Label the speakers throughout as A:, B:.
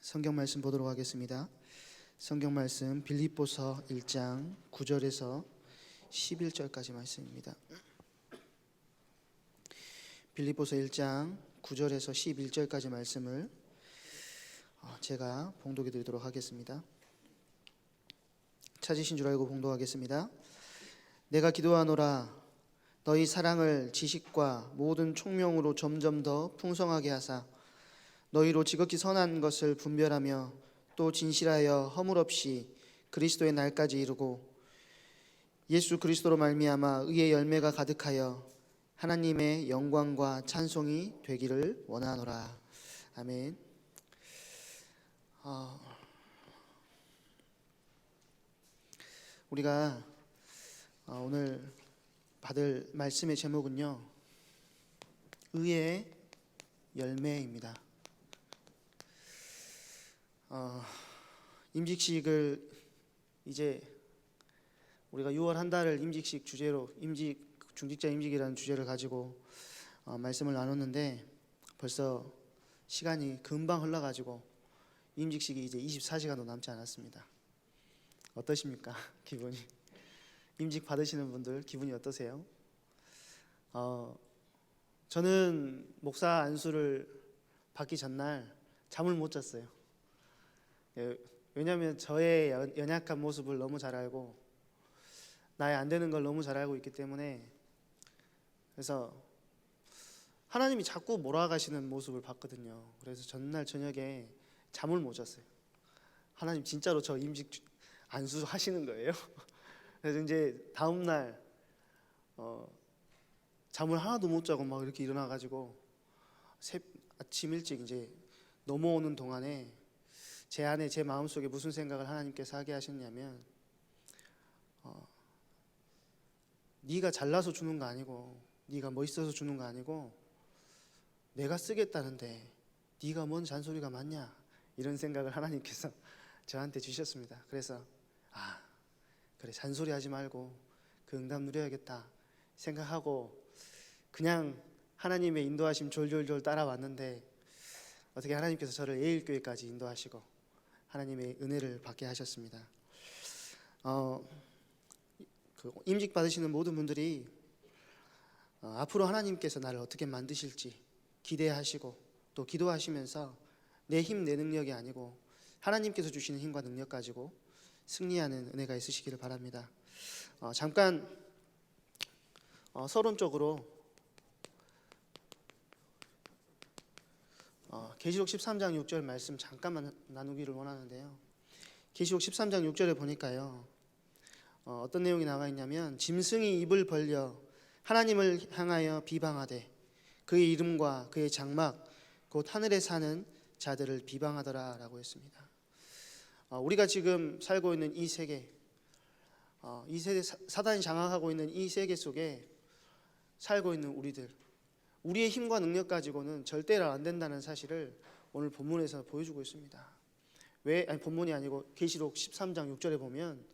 A: 성경 말씀 보도록 하겠습니다. 성경 말씀 빌립보서 1장 9절에서 11절까지 말씀입니다. 빌립보서 1장 9절에서 11절까지 말씀을 제가 봉독해 드리도록 하겠습니다. 찾으신 줄 알고 봉독하겠습니다. 내가 기도하노라. 너희 사랑을 지식과 모든 총명으로 점점 더 풍성하게 하사 너희로 지극히 선한 것을 분별하며 또 진실하여 허물 없이 그리스도의 날까지 이루고 예수 그리스도로 말미암아 의의 열매가 가득하여 하나님의 영광과 찬송이 되기를 원하노라. 아멘. 우리가 오늘 받을 말씀의 제목은요, 의의 열매입니다. 임직식을 이제 우리가 6월 한 달을 임직식 주제로 중직자 임직이라는 주제를 가지고 말씀을 나눴는데 벌써 시간이 금방 흘러가지고 임직식이 이제 24시간도 남지 않았습니다. 어떠십니까? 기분이? 임직 받으시는 분들 기분이 어떠세요? 저는 목사 안수를 받기 전날 잠을 못 잤어요. 왜냐하면 저의 연약한 모습을 너무 잘 알고 나의 안 되는 걸 너무 잘 알고 있기 때문에, 그래서 하나님이 자꾸 몰아가시는 모습을 봤거든요. 그래서 전날 저녁에 잠을 못 잤어요. 하나님 진짜로 저 임직 안수 하시는 거예요? 그래서 이제 다음날 잠을 하나도 못 자고 막 이렇게 일어나가지고 아침 일찍 이제 넘어오는 동안에 제 안에 제 마음속에 무슨 생각을 하나님께서 하게 하셨냐면, 네가 잘나서 주는 거 아니고 네가 멋있어서 주는 거 아니고 내가 쓰겠다는데 네가 뭔 잔소리가 많냐, 이런 생각을 하나님께서 저한테 주셨습니다. 그래서 그래, 잔소리하지 말고 그 응답 누려야겠다 생각하고 그냥 하나님의 인도하심 졸졸졸 따라왔는데, 어떻게 하나님께서 저를 예일교회까지 인도하시고 하나님의 은혜를 받게 하셨습니다. 임직 받으시는 모든 분들이 앞으로 하나님께서 나를 어떻게 만드실지 기대하시고 또 기도하시면서 내 힘, 내 능력이 아니고 하나님께서 주시는 힘과 능력 가지고 승리하는 은혜가 있으시기를 바랍니다. 잠깐 서론적으로 계시록 13장 6절 말씀 잠깐만 나누기를 원하는데요. 계시록 13장 6절에 보니까요, 어떤 내용이 나와 있냐면, 짐승이 입을 벌려 하나님을 향하여 비방하되 그의 이름과 그의 장막 곧 하늘에 사는 자들을 비방하더라 라고 했습니다. 우리가 지금 살고 있는 이 세계, 이 세계, 사단이 장악하고 있는 이 세계 속에 살고 있는 우리의 힘과 능력 가지고는 절대로 안 된다는 사실을 오늘 본문에서 보여주고 있습니다. 본문이 아니고 계시록 13장 6절에 보면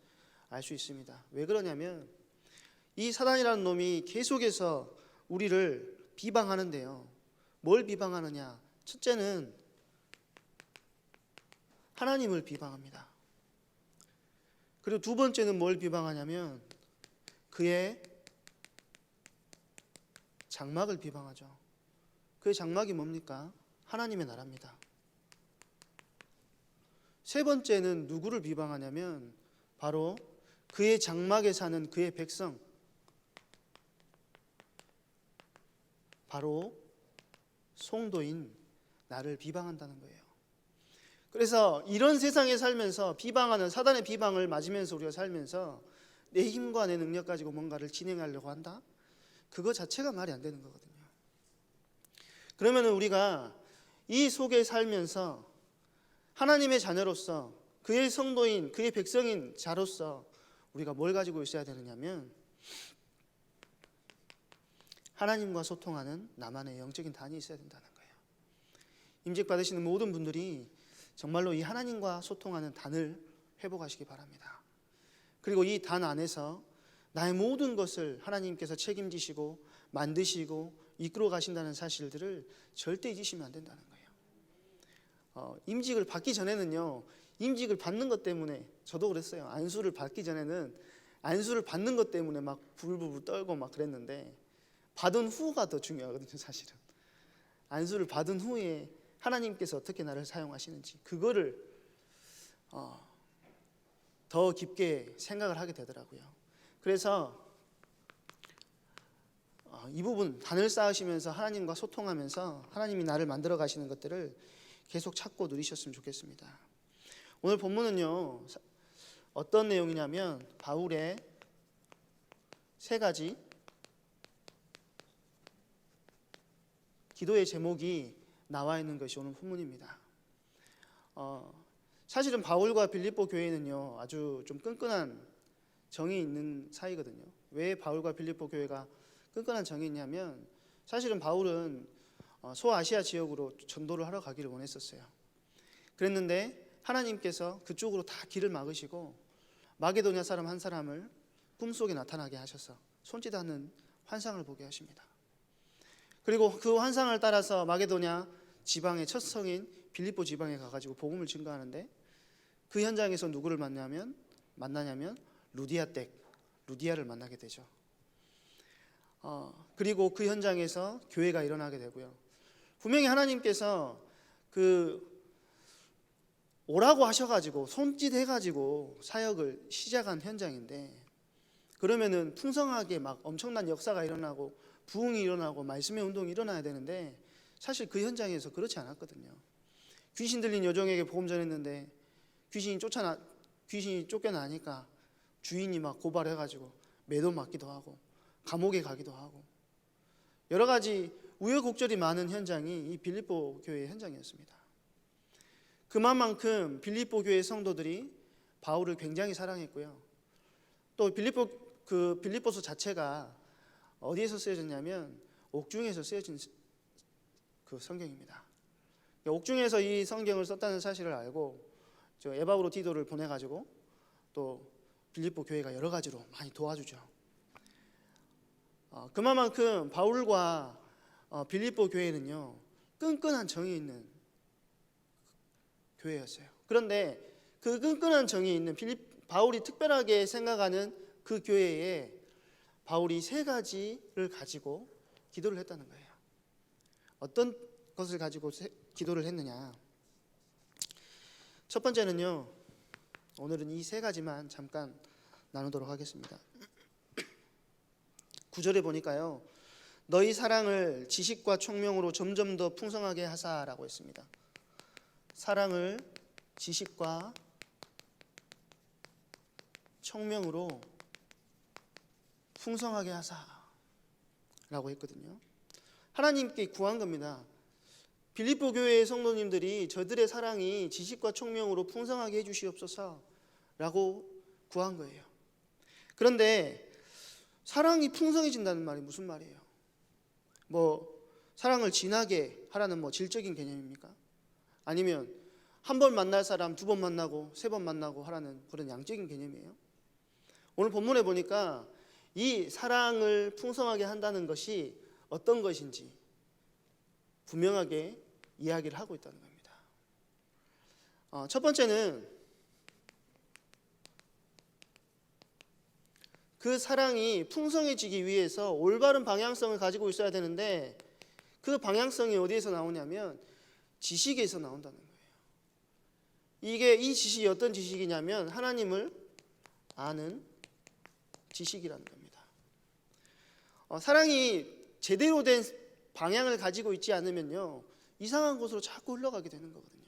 A: 알 수 있습니다. 왜 그러냐면 이 사단이라는 놈이 계속해서 우리를 비방하는데요. 뭘 비방하느냐? 첫째는 하나님을 비방합니다. 그리고 두 번째는 뭘 비방하냐면 그의 장막을 비방하죠. 그의 장막이 뭡니까? 하나님의 나라입니다. 세 번째는 누구를 비방하냐면 바로 그의 장막에 사는 그의 백성, 바로 성도인 나를 비방한다는 거예요. 그래서 이런 세상에 살면서 비방하는 사단의 비방을 맞으면서 우리가 살면서 내 힘과 내 능력 가지고 뭔가를 진행하려고 한다? 그거 자체가 말이 안 되는 거거든요. 그러면 우리가 이 속에 살면서 하나님의 자녀로서 그의 성도인 그의 백성인 자로서 우리가 뭘 가지고 있어야 되느냐면 하나님과 소통하는 나만의 영적인 단이 있어야 된다는 거예요. 임직 받으시는 모든 분들이 정말로 이 하나님과 소통하는 단을 회복하시기 바랍니다. 그리고 이 단 안에서 나의 모든 것을 하나님께서 책임지시고 만드시고 이끌어 가신다는 사실들을 절대 잊으시면 안 된다는 거예요. 임직을 받기 전에는요, 임직을 받는 것 때문에, 저도 그랬어요. 안수를 받기 전에는 안수를 받는 것 때문에 막 부글부글 떨고 막 그랬는데, 받은 후가 더 중요하거든요. 사실은 안수를 받은 후에 하나님께서 어떻게 나를 사용하시는지, 그거를 더 깊게 생각을 하게 되더라고요. 그래서 이 부분, 단을 쌓으시면서 하나님과 소통하면서 하나님이 나를 만들어 가시는 것들을 계속 찾고 누리셨으면 좋겠습니다. 오늘 본문은요, 어떤 내용이냐면 바울의 세 가지 기도의 제목이 나와 있는 것이 오늘 본문입니다. 사실은 바울과 빌립보 교회는요, 아주 좀 끈끈한 정이 있는 사이거든요. 왜 바울과 빌립보 교회가 끈끈한 정이 있냐면, 사실은 바울은 소아시아 지역으로 전도를 하러 가기를 원했었어요. 그랬는데 하나님께서 그쪽으로 다 길을 막으시고 마게도냐 사람 한 사람을 꿈속에 나타나게 하셔서 손짓하는 환상을 보게 하십니다. 그리고 그 환상을 따라서 마게도냐 지방의 첫 성인 빌립보 지방에 가가지고 복음을 증거하는데, 그 현장에서 누구를 만나냐면 루디아를 만나게 되죠. 그리고 그 현장에서 교회가 일어나게 되고요. 분명히 하나님께서 오라고 하셔가지고 손짓해가지고 사역을 시작한 현장인데, 그러면은 풍성하게 막 엄청난 역사가 일어나고 부흥이 일어나고 말씀의 운동이 일어나야 되는데, 사실 그 현장에서 그렇지 않았거든요. 귀신 들린 여종에게 복음 전했는데 귀신이 쫓겨나니까 주인이 막 고발해가지고 매도 맞기도 하고 감옥에 가기도 하고, 여러 가지 우여곡절이 많은 현장이 이 빌립보 교회의 현장이었습니다. 그만큼 빌립보 교회 성도들이 바울을 굉장히 사랑했고요. 또 빌립보서 자체가 어디에서 쓰여졌냐면 옥중에서 쓰여진 그 성경입니다. 옥중에서 이 성경을 썼다는 사실을 알고 에바브로 디도를 보내가지고 또 빌립보 교회가 여러 가지로 많이 도와주죠. 그만큼 바울과 빌립보 교회는요, 끈끈한 정이 있는 교회였어요. 그런데 그 끈끈한 정이 있는 바울이 특별하게 생각하는 그 교회에 바울이 세 가지를 가지고 기도를 했다는 거예요. 어떤 것을 가지고 기도를 했느냐? 첫 번째는요, 오늘은 이 세 가지만 잠깐 나누도록 하겠습니다. 9절에 보니까요, 너희 사랑을 지식과 총명으로 점점 더 풍성하게 하사라고 했습니다. 사랑을 지식과 총명으로 풍성하게 하사라고 했거든요. 하나님께 구한 겁니다. 빌립보 교회의 성도님들이 저들의 사랑이 지식과 총명으로 풍성하게 해주시옵소서라고 구한 거예요. 그런데 사랑이 풍성해진다는 말이 무슨 말이에요? 사랑을 진하게 하라는 질적인 개념입니까? 아니면 한 번 만날 사람 두 번 만나고 세 번 만나고 하라는 그런 양적인 개념이에요? 오늘 본문에 보니까 이 사랑을 풍성하게 한다는 것이 어떤 것인지 분명하게 이야기를 하고 있다는 겁니다. 첫 번째는 그 사랑이 풍성해지기 위해서 올바른 방향성을 가지고 있어야 되는데, 그 방향성이 어디에서 나오냐면 지식에서 나온다는 거예요. 이 지식이 어떤 지식이냐면 하나님을 아는 지식이라는 겁니다. 사랑이 제대로 된 방향을 가지고 있지 않으면요, 이상한 곳으로 자꾸 흘러가게 되는 거거든요.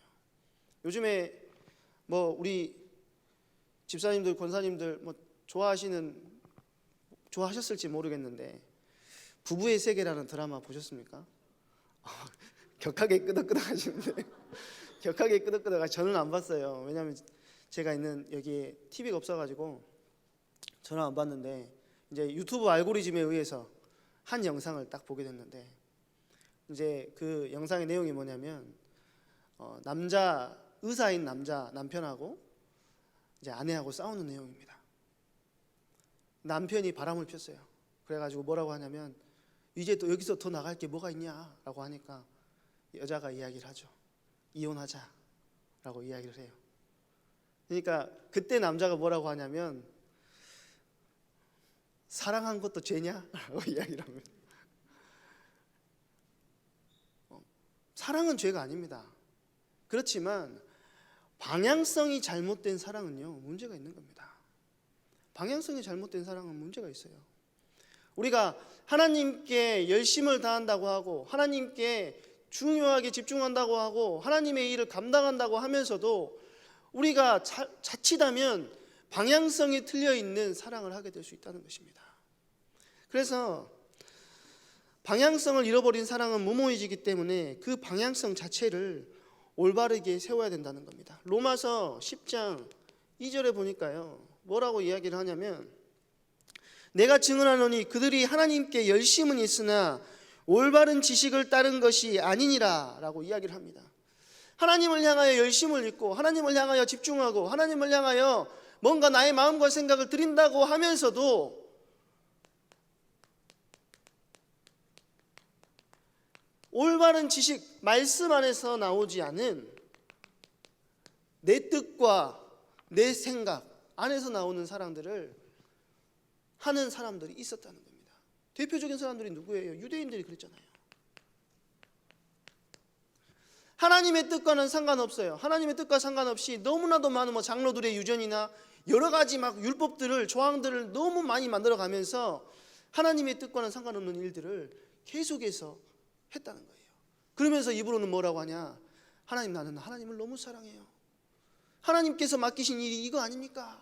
A: 요즘에 우리 집사님들, 권사님들 좋아하셨을지 모르겠는데 부부의 세계라는 드라마 보셨습니까? 격하게 끄덕끄덕 하시는데 격하게 끄덕끄덕 저는 안 봤어요. 왜냐하면 제가 있는 여기에 TV가 없어가지고 저는 안 봤는데, 이제 유튜브 알고리즘에 의해서 한 영상을 딱 보게 됐는데, 이제 그 영상의 내용이 뭐냐면 의사인 남편하고 이제 아내하고 싸우는 내용입니다. 남편이 바람을 폈어요. 그래가지고 뭐라고 하냐면, 이제 또 여기서 더 나갈 게 뭐가 있냐라고 하니까 여자가 이야기를 하죠. 이혼하자라고 이야기를 해요. 그러니까 그때 남자가 뭐라고 하냐면 사랑한 것도 죄냐? 라고 이야기를 합니다. 사랑은 죄가 아닙니다. 그렇지만 방향성이 잘못된 사랑은요, 문제가 있는 겁니다. 방향성이 잘못된 사랑은 문제가 있어요. 우리가 하나님께 열심을 다한다고 하고 하나님께 중요하게 집중한다고 하고 하나님의 일을 감당한다고 하면서도 우리가 자칫하면 방향성이 틀려 있는 사랑을 하게 될 수 있다는 것입니다. 그래서 방향성을 잃어버린 사랑은 무모해지기 때문에 그 방향성 자체를 올바르게 세워야 된다는 겁니다. 로마서 10장 2절에 보니까요, 뭐라고 이야기를 하냐면 내가 증언하노니 그들이 하나님께 열심은 있으나 올바른 지식을 따른 것이 아니니라 라고 이야기를 합니다. 하나님을 향하여 열심을 있고 하나님을 향하여 집중하고 하나님을 향하여 뭔가 나의 마음과 생각을 드린다고 하면서도 올바른 지식, 말씀 안에서 나오지 않은 내 뜻과 내 생각 안에서 나오는 사랑들을 하는 사람들이 있었다는 겁니다. 대표적인 사람들이 누구예요? 유대인들이 그랬잖아요. 하나님의 뜻과는 상관없어요. 하나님의 뜻과 상관없이 너무나도 많은 장로들의 유전이나 여러 가지 율법들을, 조항들을 너무 많이 만들어 가면서 하나님의 뜻과는 상관없는 일들을 계속해서 했다는 거예요. 그러면서 입으로는 뭐라고 하냐? 하나님, 나는 하나님을 너무 사랑해요. 하나님께서 맡기신 일이 이거 아닙니까?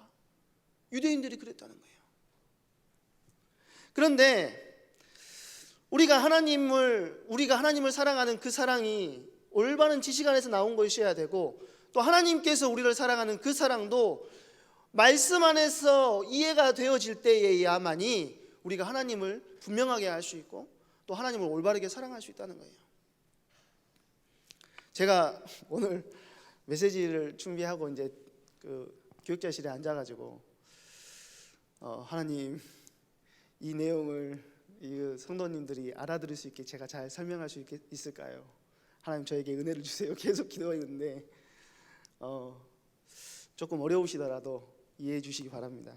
A: 유대인들이 그랬다는 거예요. 그런데 우리가 하나님을 사랑하는 그 사랑이 올바른 지식 안에서 나온 것이어야 되고, 또 하나님께서 우리를 사랑하는 그 사랑도 말씀 안에서 이해가 되어질 때에야만이 우리가 하나님을 분명하게 알 수 있고 또 하나님을 올바르게 사랑할 수 있다는 거예요. 제가 오늘 메시지를 준비하고 이제 그 교육자실에 앉아가지고 하나님, 이 내용을 이 성도님들이 알아들을 수 있게 제가 잘 설명할 수 있을까요? 하나님, 저에게 은혜를 주세요. 계속 기도했는데 조금 어려우시더라도 이해해 주시기 바랍니다.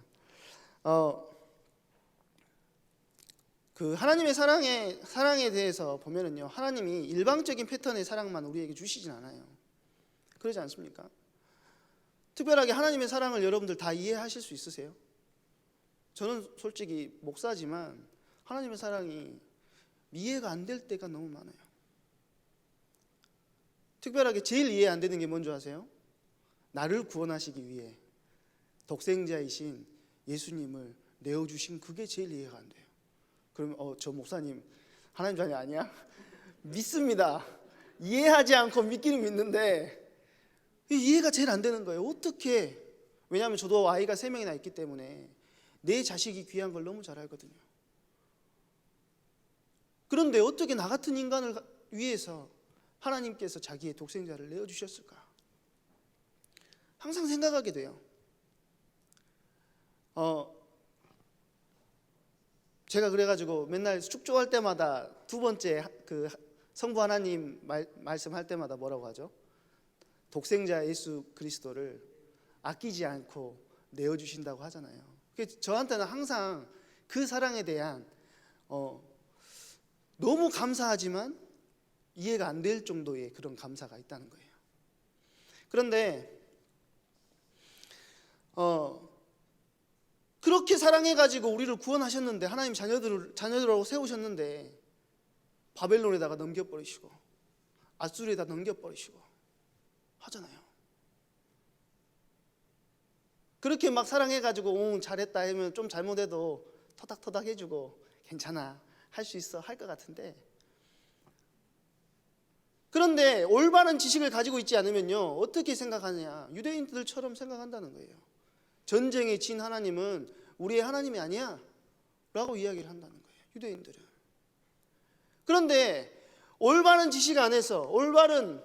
A: 그 하나님의 사랑에 대해서 보면은요, 하나님이 일방적인 패턴의 사랑만 우리에게 주시진 않아요. 그러지 않습니까? 특별하게 하나님의 사랑을 여러분들 다 이해하실 수 있으세요? 저는 솔직히 목사지만 하나님의 사랑이 이해가 안 될 때가 너무 많아요. 특별하게 제일 이해 안 되는 게 뭔지 아세요? 나를 구원하시기 위해 독생자이신 예수님을 내어주신 그게 제일 이해가 안 돼요. 그럼 저 목사님 하나님 자녀 아니야? 믿습니다. 이해하지 않고 믿기는 믿는데 이해가 제일 안 되는 거예요. 어떻게? 왜냐하면 저도 아이가 3명이나 있기 때문에 내 자식이 귀한 걸 너무 잘 알거든요. 그런데 어떻게 나 같은 인간을 위해서 하나님께서 자기의 독생자를 내어주셨을까? 항상 생각하게 돼요. 제가 그래가지고 맨날 축조할 때마다 두 번째 그 성부 하나님 말씀할 때마다 뭐라고 하죠? 독생자 예수 그리스도를 아끼지 않고 내어주신다고 하잖아요. 저한테는 항상 그 사랑에 대한 너무 감사하지만 이해가 안 될 정도의 그런 감사가 있다는 거예요. 그런데 그렇게 사랑해가지고 우리를 구원하셨는데, 하나님 자녀들하고 세우셨는데 바벨론에다가 넘겨버리시고 아수르에다 넘겨버리시고 하잖아요. 그렇게 막 사랑해가지고 잘했다 하면 좀 잘못해도 터닥터닥 해주고 괜찮아, 할 수 있어, 할 것 같은데, 그런데 올바른 지식을 가지고 있지 않으면요 어떻게 생각하느냐? 유대인들처럼 생각한다는 거예요. 전쟁에 진 하나님은 우리의 하나님이 아니야 라고 이야기를 한다는 거예요, 유대인들은. 그런데 올바른 지식 안에서, 올바른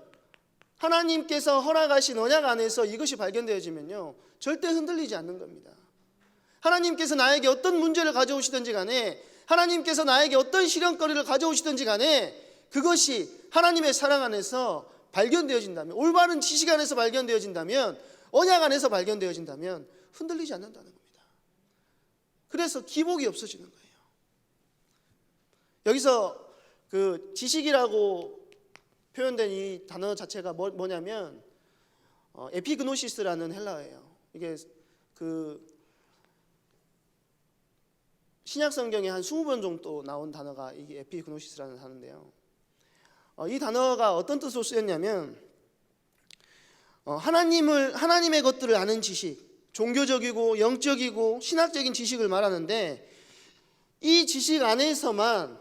A: 하나님께서 허락하신 언약 안에서 이것이 발견되어지면요 절대 흔들리지 않는 겁니다. 하나님께서 나에게 어떤 문제를 가져오시든지 간에, 하나님께서 나에게 어떤 시련거리를 가져오시든지 간에 그것이 하나님의 사랑 안에서 발견되어진다면, 올바른 지식 안에서 발견되어진다면, 언약 안에서 발견되어진다면 흔들리지 않는다는 겁니다. 그래서 기복이 없어지는 거예요. 여기서 그 지식이라고 표현된 이 단어 자체가 뭐냐면 에피그노시스라는 헬라어예요. 이게 그 신약 성경에 한 20번 정도 나온 단어가 이게 에피그노시스라는 단어인데요. 이 단어가 어떤 뜻으로 쓰였냐면 하나님의 것들을 아는 지식, 종교적이고 영적이고 신학적인 지식을 말하는데, 이 지식 안에서만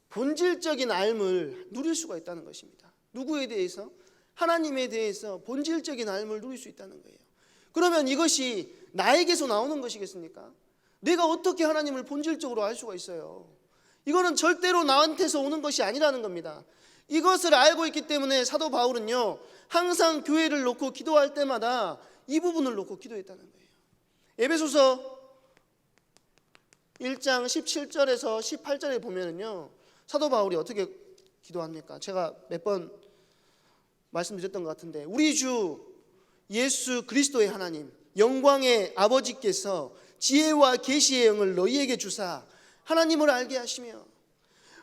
A: 본질적인 알을 누릴 수가 있다는 것입니다. 누구에 대해서? 하나님에 대해서 본질적인 알을 누릴 수 있다는 거예요. 그러면 이것이 나에게서 나오는 것이겠습니까? 내가 어떻게 하나님을 본질적으로 알 수가 있어요? 이거는 절대로 나한테서 오는 것이 아니라는 겁니다. 이것을 알고 있기 때문에 사도 바울은요, 항상 교회를 놓고 기도할 때마다 이 부분을 놓고 기도했다는 거예요. 에베소서 1장 17절에서 18절에 보면은요, 사도 바울이 어떻게 기도합니까? 제가 몇 번 말씀드렸던 것 같은데, 우리 주 예수 그리스도의 하나님 영광의 아버지께서 지혜와 계시의 영을 너희에게 주사 하나님을 알게 하시며.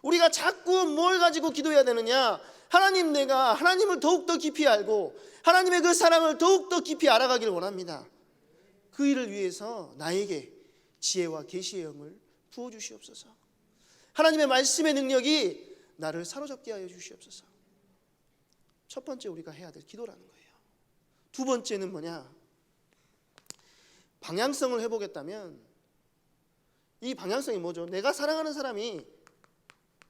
A: 우리가 자꾸 뭘 가지고 기도해야 되느냐? 하나님, 내가 하나님을 더욱더 깊이 알고 하나님의 그 사랑을 더욱더 깊이 알아가길 원합니다. 그 일을 위해서 나에게 지혜와 계시의 영을 부어주시옵소서. 하나님의 말씀의 능력이 나를 사로잡게 하여 주시옵소서. 첫 번째 우리가 해야 될 기도라는 거예요. 두 번째는 뭐냐? 방향성을 해보겠다면, 이 방향성이 뭐죠? 내가 사랑하는 사람이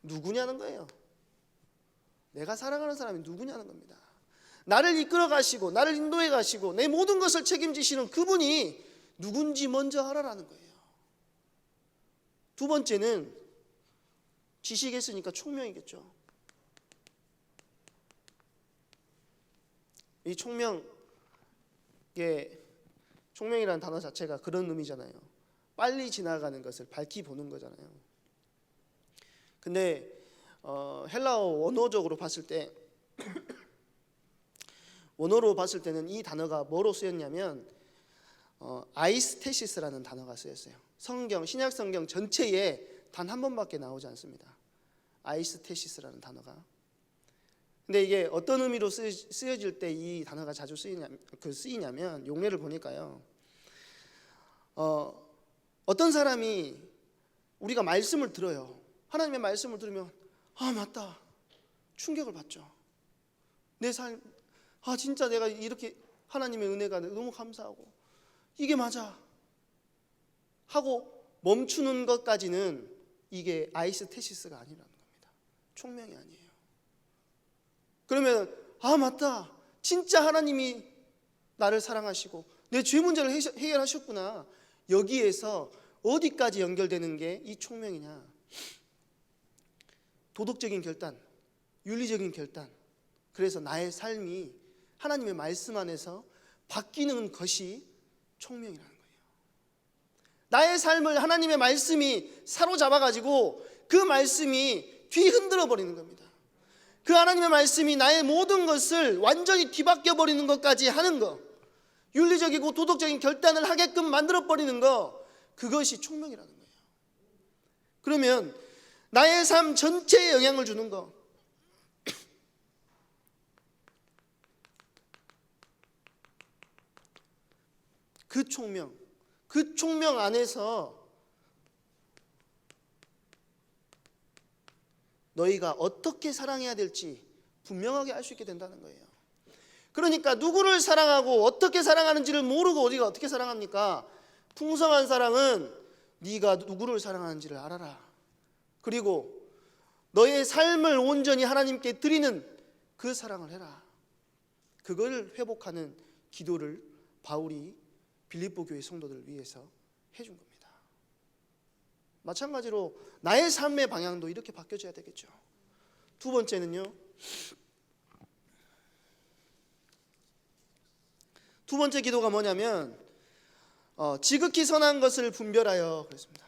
A: 누구냐는 거예요. 내가 사랑하는 사람이 누구냐는 겁니다. 나를 이끌어 가시고 나를 인도해 가시고 내 모든 것을 책임지시는 그분이 누군지 먼저 알아라는 거예요. 두 번째는 지식했으니까 총명이겠죠. 이 총명이라는 단어 자체가 그런 의미잖아요. 빨리 지나가는 것을 밝히 보는 거잖아요. 근데 헬라어 원어적으로 봤을 때 원어로 봤을 때는 이 단어가 뭐로 쓰였냐면 아이스테시스라는 단어가 쓰였어요. 성경, 신약 성경 전체에 단 한 번밖에 나오지 않습니다. 아이스테시스라는 단어가. 근데 이게 어떤 의미로 쓰여질 때 이 단어가 자주 쓰이냐면 용례를 보니까요, 어떤 사람이 우리가 말씀을 들어요. 하나님의 말씀을 들으면 맞다, 충격을 받죠. 내 삶, 진짜 내가 이렇게 하나님의 은혜가 너무 감사하고 이게 맞아 하고 멈추는 것까지는 이게 아이스테시스가 아니라는 겁니다. 총명이 아니에요. 그러면 맞다, 진짜 하나님이 나를 사랑하시고 내 죄 문제를 해결하셨구나. 여기에서 어디까지 연결되는 게 이 총명이냐? 도덕적인 결단, 윤리적인 결단. 그래서 나의 삶이 하나님의 말씀 안에서 바뀌는 것이 총명이라는 거예요. 나의 삶을 하나님의 말씀이 사로잡아가지고 그 말씀이 뒤흔들어 버리는 겁니다. 그 하나님의 말씀이 나의 모든 것을 완전히 뒤바뀌어 버리는 것까지 하는 것, 윤리적이고 도덕적인 결단을 하게끔 만들어 버리는 것, 그것이 총명이라는 거예요. 그러면 나의 삶 전체에 영향을 주는 것, 그 총명 안에서 너희가 어떻게 사랑해야 될지 분명하게 알 수 있게 된다는 거예요. 그러니까 누구를 사랑하고 어떻게 사랑하는지를 모르고 우리가 어떻게 사랑합니까? 풍성한 사랑은 네가 누구를 사랑하는지를 알아라. 그리고 너의 삶을 온전히 하나님께 드리는 그 사랑을 해라. 그걸 회복하는 기도를 바울이 빌립보 교회 성도들을 위해서 해준 겁니다. 마찬가지로 나의 삶의 방향도 이렇게 바뀌어져야 되겠죠. 두 번째는요, 두 번째 기도가 뭐냐면 지극히 선한 것을 분별하여 그랬습니다.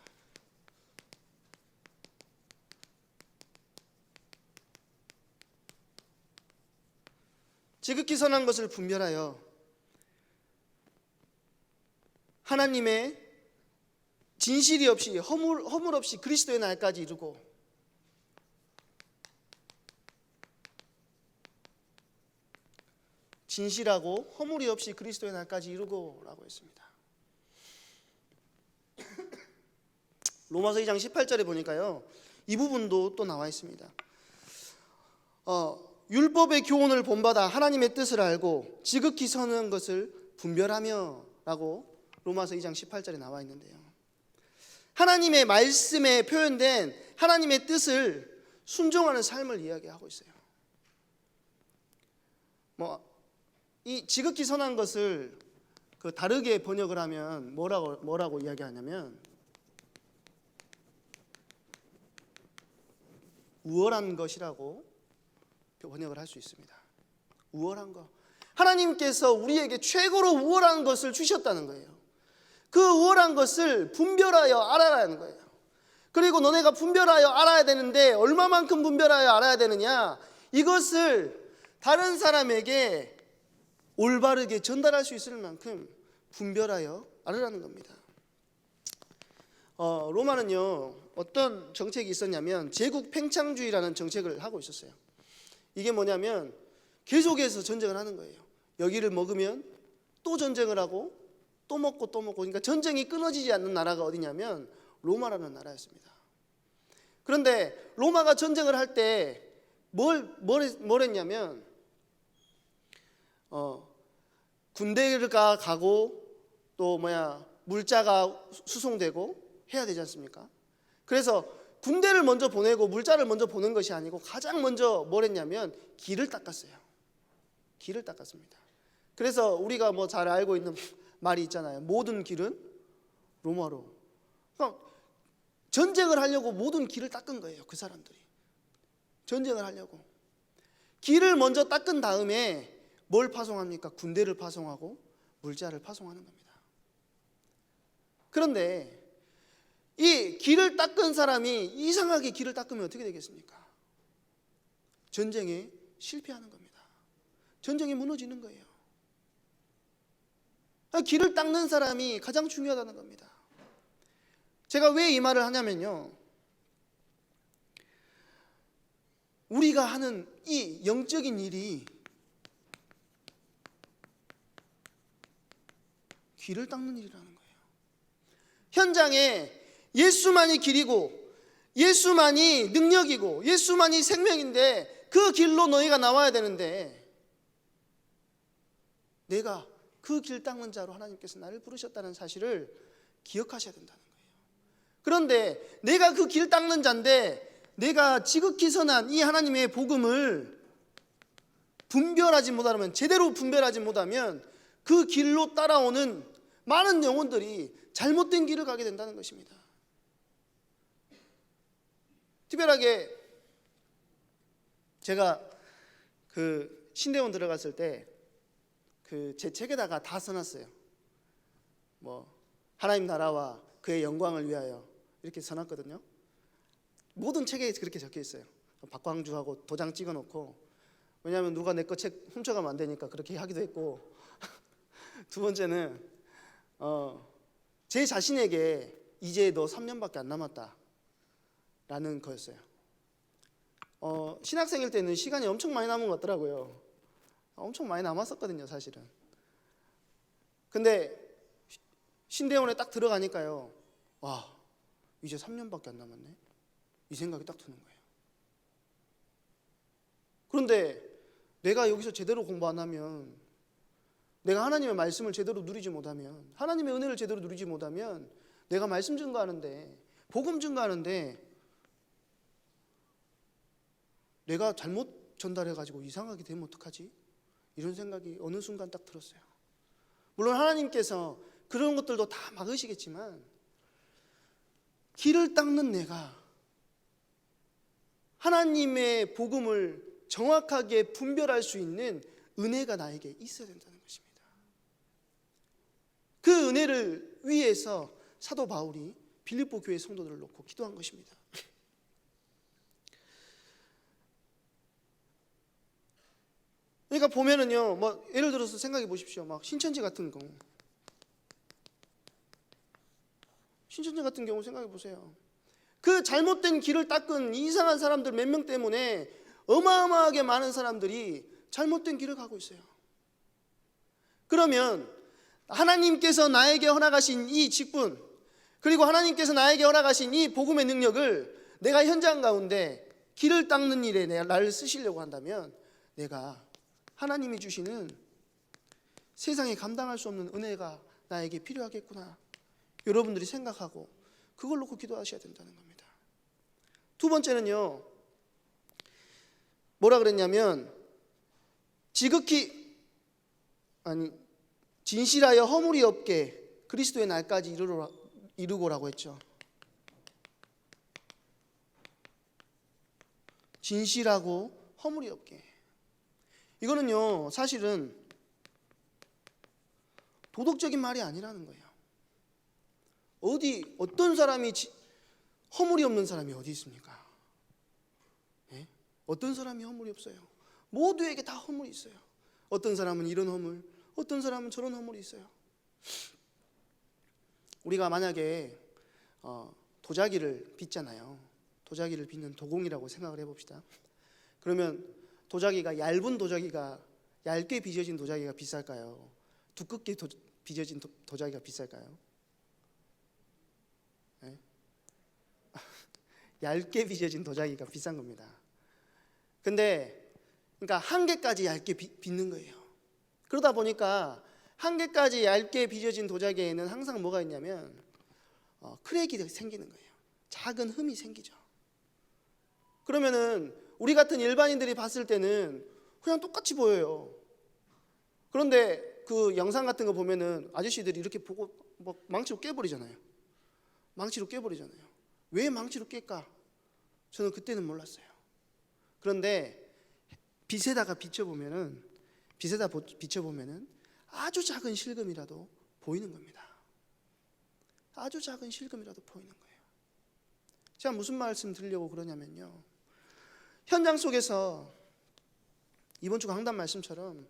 A: 지극히 선한 것을 분별하여 하나님의 진실이 없이 허물 없이 그리스도의 날까지 이루고 진실하고 허물이 없이 그리스도의 날까지 이루고 라고 했습니다. 로마서 2장 18절에 보니까요, 이 부분도 또 나와 있습니다. 율법의 교훈을 본받아 하나님의 뜻을 알고 지극히 선한 것을 분별하며 라고 로마서 2장 18절에 나와 있는데요, 하나님의 말씀에 표현된 하나님의 뜻을 순종하는 삶을 이야기하고 있어요. 이 지극히 선한 것을 다르게 번역을 하면 뭐라고 이야기하냐면 우월한 것이라고 번역을 할 수 있습니다. 우월한 것. 하나님께서 우리에게 최고로 우월한 것을 주셨다는 거예요. 그 우월한 것을 분별하여 알아라는 거예요. 그리고 너네가 분별하여 알아야 되는데 얼마만큼 분별하여 알아야 되느냐? 이것을 다른 사람에게 올바르게 전달할 수 있을 만큼 분별하여 알으라는 겁니다. 로마는요, 어떤 정책이 있었냐면 제국 팽창주의라는 정책을 하고 있었어요. 이게 뭐냐면 계속해서 전쟁을 하는 거예요. 여기를 먹으면 또 전쟁을 하고 또 먹고 또 먹고, 그러니까 전쟁이 끊어지지 않는 나라가 어디냐면 로마라는 나라였습니다. 그런데 로마가 전쟁을 할 때 뭘 했냐면 군대가 가고 또 물자가 수송되고 해야 되지 않습니까? 그래서 군대를 먼저 보내고 물자를 먼저 보낸 것이 아니고 가장 먼저 뭘 했냐면 길을 닦았어요. 길을 닦았습니다. 그래서 우리가 잘 알고 있는 말이 있잖아요. 모든 길은 로마로. 그러니까 전쟁을 하려고 모든 길을 닦은 거예요. 그 사람들이 전쟁을 하려고 길을 먼저 닦은 다음에 뭘 파송합니까? 군대를 파송하고 물자를 파송하는 겁니다. 그런데 이 길을 닦은 사람이 이상하게 길을 닦으면 어떻게 되겠습니까? 전쟁에 실패하는 겁니다. 전쟁이 무너지는 거예요. 길을 닦는 사람이 가장 중요하다는 겁니다. 제가 왜 이 말을 하냐면요, 우리가 하는 이 영적인 일이 길을 닦는 일이라는 거예요. 현장에 예수만이 길이고 예수만이 능력이고 예수만이 생명인데 그 길로 너희가 나와야 되는데 내가 그 길 닦는 자로 하나님께서 나를 부르셨다는 사실을 기억하셔야 된다는 거예요. 그런데 내가 그 길 닦는 자인데 내가 지극히 선한 이 하나님의 복음을 분별하지 못하면, 제대로 분별하지 못하면 그 길로 따라오는 많은 영혼들이 잘못된 길을 가게 된다는 것입니다. 특별하게 제가 신대원 들어갔을 때 제 책에다가 다 써놨어요. 하나님 나라와 그의 영광을 위하여 이렇게 써놨거든요. 모든 책에 그렇게 적혀 있어요. 박광주하고 도장 찍어놓고, 왜냐하면 누가 내 거 책 훔쳐가면 안 되니까 그렇게 하기도 했고 두 번째는 제 자신에게 이제 너 3년밖에 안 남았다 라는 거였어요. 신학생일 때는 시간이 엄청 많이 남은 것 같더라고요. 엄청 많이 남았었거든요, 사실은. 근데 신대원에 딱 들어가니까요, 와, 이제 3년밖에 안 남았네, 이 생각이 딱 드는 거예요. 그런데 내가 여기서 제대로 공부 안 하면, 내가 하나님의 말씀을 제대로 누리지 못하면, 하나님의 은혜를 제대로 누리지 못하면, 내가 말씀 증거하는데, 복음 증거하는데 내가 잘못 전달해가지고 이상하게 되면 어떡하지? 이런 생각이 어느 순간 딱 들었어요. 물론 하나님께서 그런 것들도 다 막으시겠지만 길을 닦는 내가 하나님의 복음을 정확하게 분별할 수 있는 은혜가 나에게 있어야 된다는 것입니다. 그 은혜를 위해서 사도 바울이 빌립보 교회 성도들을 놓고 기도한 것입니다. 그러니까 보면은요, 뭐 예를 들어서 생각해 보십시오. 막 신천지 같은 경우, 신천지 같은 경우 생각해 보세요. 그 잘못된 길을 닦은 이상한 사람들 몇 명 때문에 어마어마하게 많은 사람들이 잘못된 길을 가고 있어요. 그러면 하나님께서 나에게 허락하신 이 직분, 그리고 하나님께서 나에게 허락하신 이 복음의 능력을 내가 현장 가운데 길을 닦는 일에 나를 쓰시려고 한다면 내가 하나님이 주시는 세상에 감당할 수 없는 은혜가 나에게 필요하겠구나, 여러분들이 생각하고 그걸 놓고 기도하셔야 된다는 겁니다. 두 번째는요, 뭐라 그랬냐면 지극히 진실하여 허물이 없게 그리스도의 날까지 이루고라고 했죠. 진실하고 허물이 없게. 이거는요, 사실은 도덕적인 말이 아니라는 거예요. 어떤 사람이 허물이 없는 사람이 어디 있습니까? 예? 어떤 사람이 허물이 없어요? 모두에게 다 허물이 있어요. 어떤 사람은 이런 허물, 어떤 사람은 저런 허물이 있어요. 우리가 만약에 도자기를 빚잖아요. 도자기를 빚는 도공이라고 생각을 해봅시다. 그러면 도자기가 얇은 도자기가, 얇게 빚어진 도자기가 비쌀까요? 두껍게 빚어진 도자기가 비쌀까요? 네? 얇게 빚어진 도자기가 비싼 겁니다. 근데 그러니까 한 개까지 얇게 빚는 거예요. 그러다 보니까 한 개까지 얇게 빚어진 도자기에는 항상 뭐가 있냐면 크랙이 생기는 거예요. 작은 흠이 생기죠. 그러면은 우리 같은 일반인들이 봤을 때는 그냥 똑같이 보여요. 그런데 그 영상 같은 거 보면은 아저씨들이 이렇게 보고 막 망치로 깨버리잖아요. 망치로 깨버리잖아요. 왜 망치로 깰까? 저는 그때는 몰랐어요. 그런데 빛에다가 비춰보면은 아주 작은 실금이라도 보이는 겁니다. 아주 작은 실금이라도 보이는 거예요. 제가 무슨 말씀 드리려고 그러냐면요, 현장 속에서 이번 주 강단 말씀처럼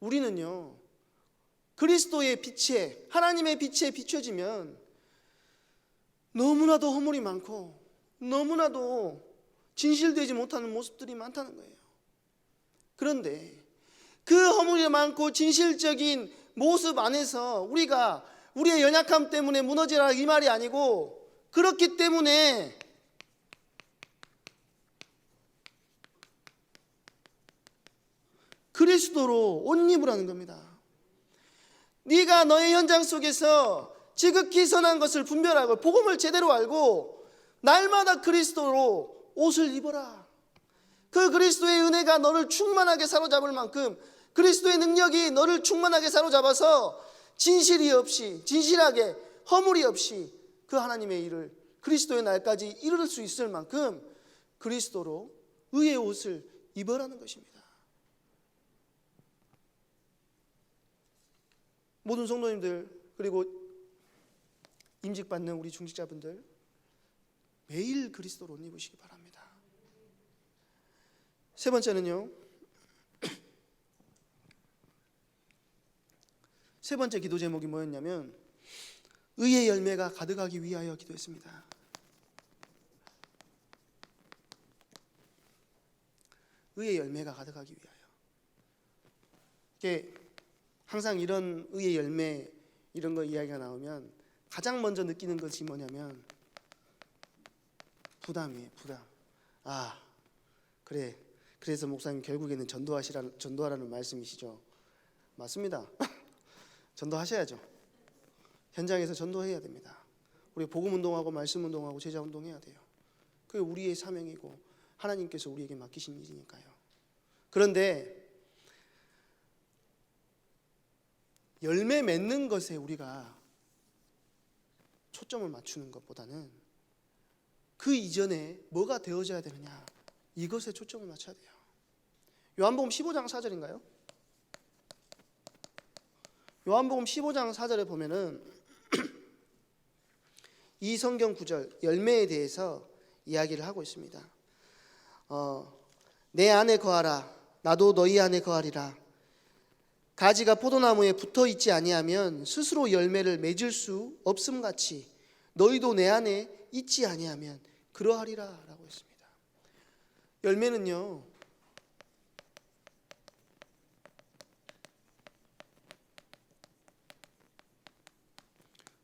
A: 우리는요, 그리스도의 빛에, 하나님의 빛에 비춰지면 너무나도 허물이 많고 너무나도 진실되지 못하는 모습들이 많다는 거예요. 그런데 그 허물이 많고 진실적인 모습 안에서 우리가 우리의 연약함 때문에 무너지라, 이 말이 아니고, 그렇기 때문에 그리스도로 옷 입으라는 겁니다. 네가 너의 현장 속에서 지극히 선한 것을 분별하고 복음을 제대로 알고 날마다 그리스도로 옷을 입어라. 그 그리스도의 은혜가 너를 충만하게 사로잡을 만큼, 그리스도의 능력이 너를 충만하게 사로잡아서 진실하게 허물이 없이 그 하나님의 일을 그리스도의 날까지 이룰 수 있을 만큼 그리스도로 의의 옷을 입어라는 것입니다. 모든 성도님들, 그리고 임직받는 우리 중직자분들, 매일 그리스도로 옷 입으시기 바랍니다. 세 번째는요, 세 번째 기도 제목이 뭐였냐면 의의 열매가 가득하기 위하여 기도했습니다. 의의 열매가 가득하기 위하여. 이게 항상 이런 의의 열매, 이런 거 이야기가 나오면 가장 먼저 느끼는 것이 뭐냐면 부담이에요. 부담. 그래. 그래서 목사님 결국에는 전도하라는 말씀이시죠. 맞습니다. 전도하셔야죠. 현장에서 전도해야 됩니다. 우리 복음 운동하고 말씀 운동하고 제자 운동해야 돼요. 그게 우리의 사명이고 하나님께서 우리에게 맡기신 일이니까요. 그런데 열매 맺는 것에 우리가 초점을 맞추는 것보다는 그 이전에 뭐가 되어져야 되느냐, 이것에 초점을 맞춰야 돼요. 요한복음 15장 4절인가요? 요한복음 15장 4절에 보면은 이 성경 구절, 열매에 대해서 이야기를 하고 있습니다. 내 안에 거하라, 나도 너희 안에 거하리라. 가지가 포도나무에 붙어 있지 아니하면 스스로 열매를 맺을 수 없음같이 너희도 내 안에 있지 아니하면 그러하리라라고 했습니다. 열매는요,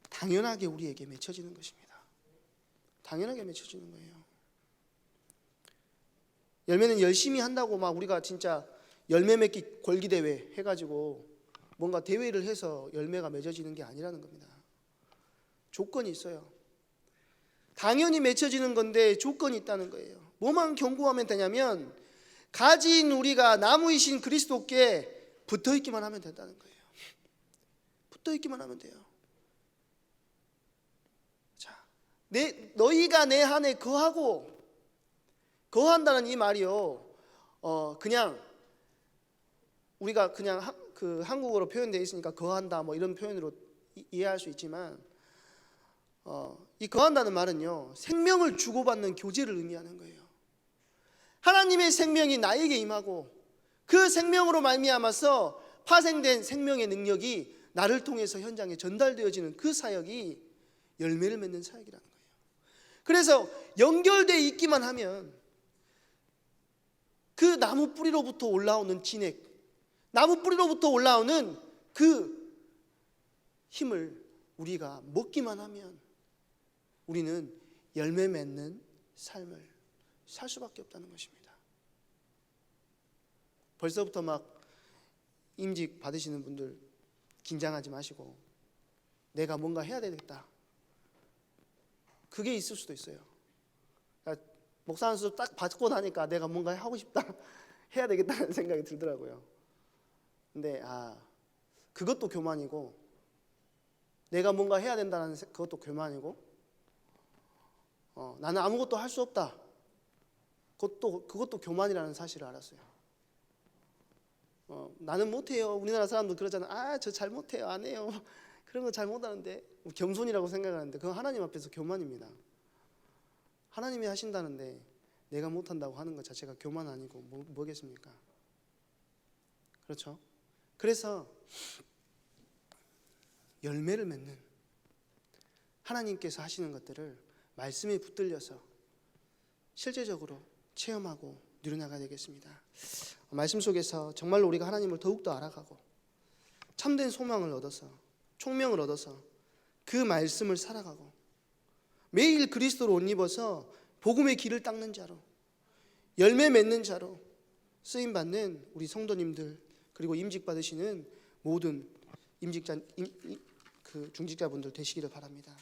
A: 당연하게 우리에게 맺혀지는 것입니다. 당연하게 맺혀지는 거예요. 열매는 열심히 한다고 막 우리가 진짜 열매 맺기 골기 대회 해가지고 뭔가 대회를 해서 열매가 맺어지는 게 아니라는 겁니다. 조건이 있어요. 당연히 맺혀지는 건데 조건이 있다는 거예요. 뭐만 경고하면 되냐면 가진 우리가 나무이신 그리스도께 붙어 있기만 하면 된다는 거예요. 붙어 있기만 하면 돼요. 자, 너희가 내 안에 거한다는 이 말이요. 그냥 우리가 그냥 그 한국어로 표현되어 있으니까 거한다 뭐 이런 표현으로 이해할 수 있지만 이 거한다는 말은요, 생명을 주고받는 교제를 의미하는 거예요. 하나님의 생명이 나에게 임하고 그 생명으로 말미암아서 파생된 생명의 능력이 나를 통해서 현장에 전달되어지는 그 사역이 열매를 맺는 사역이라는 거예요. 그래서 연결되어 있기만 하면 그 나무 뿌리로부터 올라오는 진액, 나무 뿌리로부터 올라오는 그 힘을 우리가 먹기만 하면 우리는 열매 맺는 삶을 살 수밖에 없다는 것입니다. 벌써부터 막 임직 받으시는 분들 긴장하지 마시고 내가 뭔가 해야 되겠다, 그게 있을 수도 있어요. 그러니까 목사 한 수 딱 받고 나니까 내가 뭔가 하고 싶다, 해야 되겠다는 생각이 들더라고요. 근데 그것도 교만이고, 내가 뭔가 해야 된다는 그것도 교만이고, 나는 아무것도 할 수 없다, 그것도 교만이라는 사실을 알았어요. 나는 못해요. 우리나라 사람들 그러잖아. 저 잘 못해요, 안 해요, 그런 거 잘 못하는데, 겸손이라고 생각하는데 그건 하나님 앞에서 교만입니다. 하나님이 하신다는데 내가 못한다고 하는 것 자체가 교만 아니고 뭐겠습니까? 그렇죠? 그래서 열매를 맺는, 하나님께서 하시는 것들을 말씀에 붙들려서 실제적으로 체험하고 누려나가야 되겠습니다. 말씀 속에서 정말로 우리가 하나님을 더욱더 알아가고 참된 소망을 얻어서, 총명을 얻어서 그 말씀을 살아가고 매일 그리스도로 옷 입어서 복음의 길을 닦는 자로, 열매 맺는 자로 쓰임받는 우리 성도님들, 그리고 임직 받으시는 모든 중직자분들 되시기를 바랍니다.